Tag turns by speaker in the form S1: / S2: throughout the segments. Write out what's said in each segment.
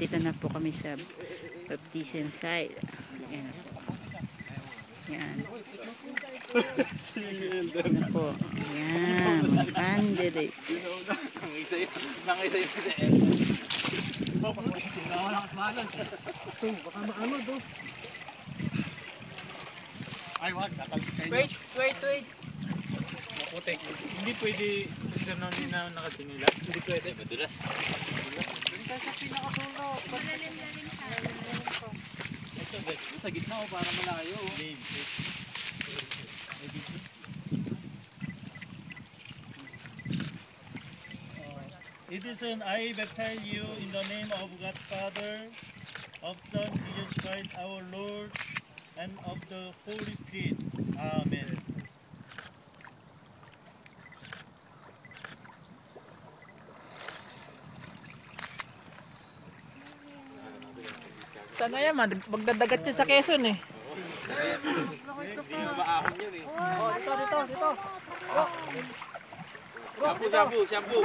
S1: Nandito na po kami sa baptism site. Ayan. Yan. Ano po. Ayan. Mga candidates.
S2: Nangisay sa
S3: Baka maano to. Ay, wag. Natalsik sa inyo.
S2: Wait. Maputik. Hindi pwede ganun din na nakasinila. Hindi pwede. Madulas. Doon tayo sa pinakadulo.
S4: Malalim-lalim siya.
S2: Ito, sa gitna o para malayo.
S3: Edison, I baptize you in the name of God Father, of Son Jesus Christ our Lord, and of the Holy Spirit. Amen.
S2: Sana yan, magdadagat siya sa Quezon eh.
S3: Dito.
S2: Shampoo.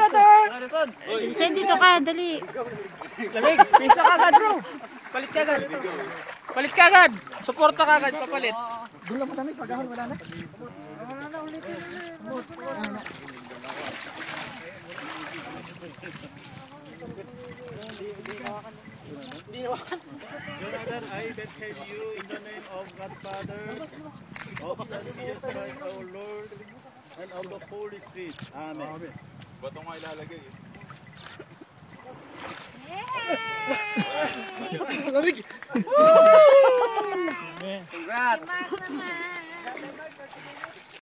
S1: Send dito ka, dali.
S2: Lamig, pisa ka agad bro. Palit ka agad. Suporta ka agad, papalit.
S3: Doon lang madami, pagahon wala na. Jonathan, I baptize you in the name of God Father, of Son Jesus Christ our Lord, and of the Holy Spirit. Amen.
S2: Bato nga ilalagay eh.
S3: Congrats!
S4: Congrats!